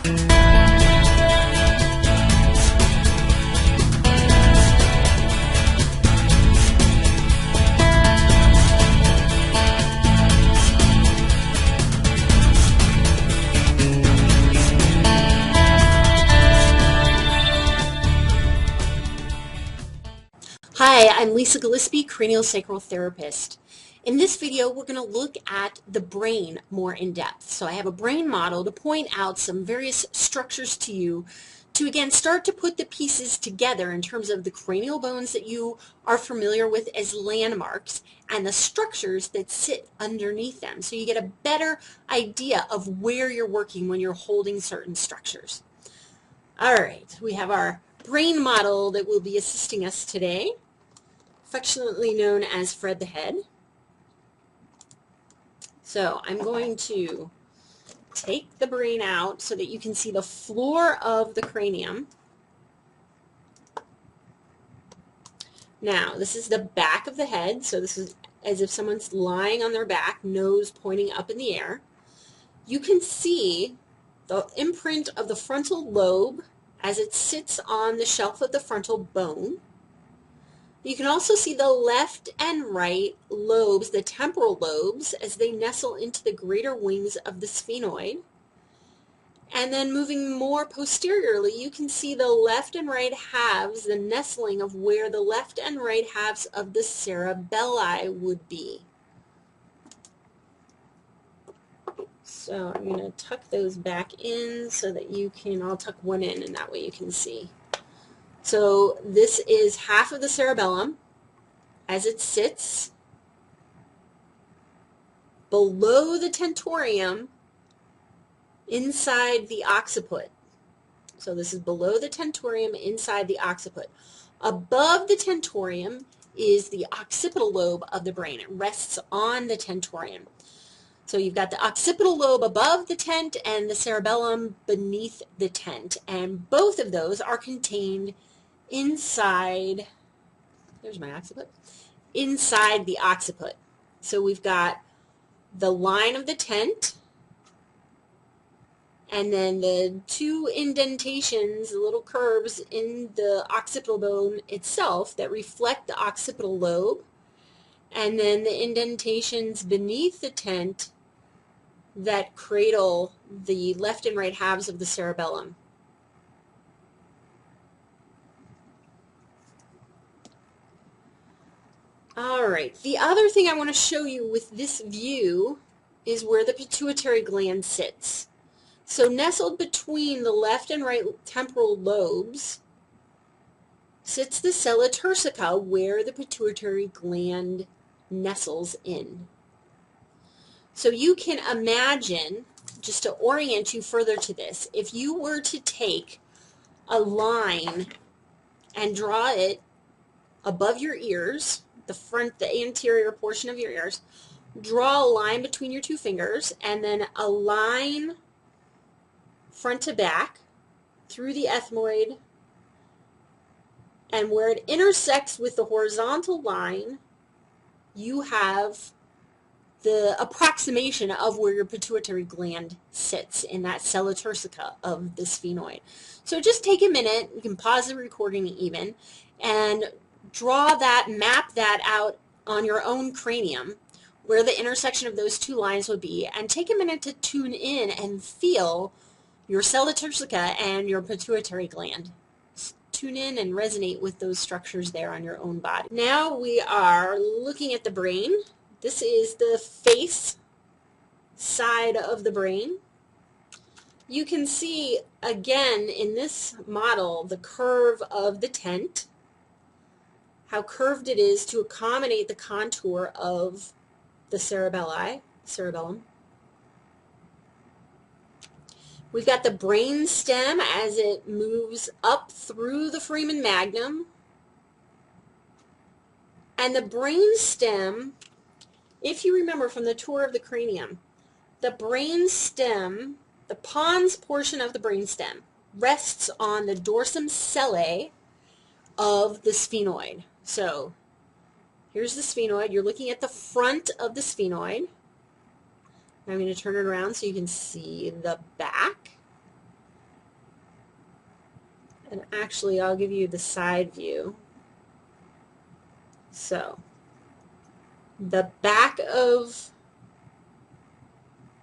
Hi, I'm Lisa Gillespie, craniosacral therapist. In this video, we're going to look at the brain more in depth. So I have a brain model to point out some various structures to you to, again, start to put the pieces together in terms of the cranial bones that you are familiar with as landmarks and the structures that sit underneath them. So you get a better idea of where you're working when you're holding certain structures. All right, we have our brain model that will be assisting us today, affectionately known as Fred the Head. So I'm going to take the brain out so that you can see the floor of the cranium. Now, this is the back of the head, so this is as if someone's lying on their back, nose pointing up in the air. You can see the imprint of the frontal lobe as it sits on the shelf of the frontal bone. You can also see the left and right lobes, the temporal lobes, as they nestle into the greater wings of the sphenoid. And then moving more posteriorly, you can see the left and right halves, the nestling of where the left and right halves of the cerebelli would be. So I'm going to tuck those back in so that you can, I'll tuck one in and that way you can see. So this is half of the cerebellum as it sits below the tentorium inside the occiput. So this is below the tentorium inside the occiput. Above the tentorium is the occipital lobe of the brain. It rests on the tentorium. So you've got the occipital lobe above the tent and the cerebellum beneath the tent. And both of those are contained inside, there's my occiput, inside the occiput. So we've got the line of the tent and then the two indentations, the little curves in the occipital bone itself that reflect the occipital lobe, and then the indentations beneath the tent that cradle the left and right halves of the cerebellum. All right, the other thing I want to show you with this view is where the pituitary gland sits. So nestled between the left and right temporal lobes sits the sella turcica, where the pituitary gland nestles in. So you can imagine, just to orient you further to this, if you were to take a line and draw it above your ears, the anterior portion of your ears, draw a line between your two fingers, and then a line front to back through the ethmoid, and where it intersects with the horizontal line, you have the approximation of where your pituitary gland sits in that sella turcica of the sphenoid. So just take a minute, you can pause the recording even, and draw that, map that out on your own cranium, where the intersection of those two lines would be, and take a minute to tune in and feel your sella turcica and your pituitary gland. Tune in and resonate with those structures there on your own body. Now we are looking at the brain. This is the face side of the brain. You can see again in this model the curve of the tent, how curved it is to accommodate the contour of the cerebellum. We've got the brain stem as it moves up through the foramen magnum. And the brain stem, if you remember from the tour of the cranium, the brain stem, the pons portion of the brain stem, rests on the dorsum sellae of the sphenoid. So here's the sphenoid. You're looking at the front of the sphenoid. I'm going to turn it around so you can see the back. And actually, I'll give you the side view. So, the back of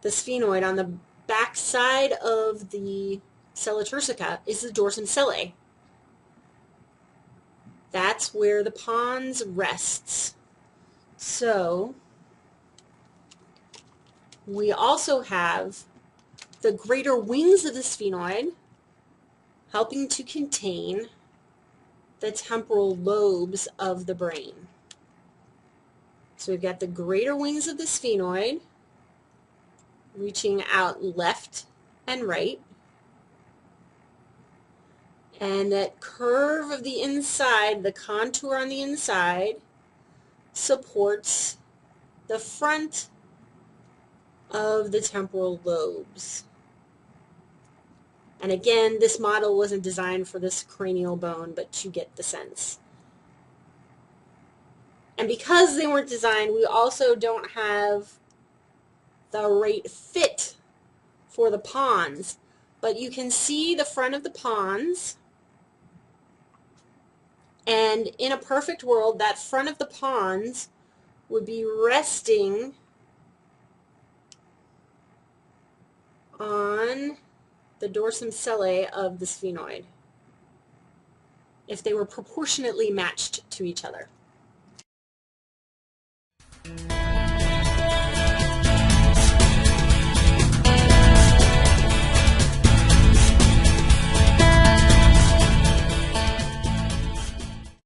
the sphenoid, on the back side of the sella turcica, is the dorsum sellae. That's where the pons rests. So, we also have the greater wings of the sphenoid helping to contain the temporal lobes of the brain. So we've got the greater wings of the sphenoid reaching out left and right. And that curve of the inside, the contour on the inside, supports the front of the temporal lobes. And again, this model wasn't designed for this cranial bone, but you get the sense. And because they weren't designed, we also don't have the right fit for the pons. But you can see the front of the pons. And in a perfect world, that front of the pons would be resting on the dorsum sellae of the sphenoid if they were proportionately matched to each other.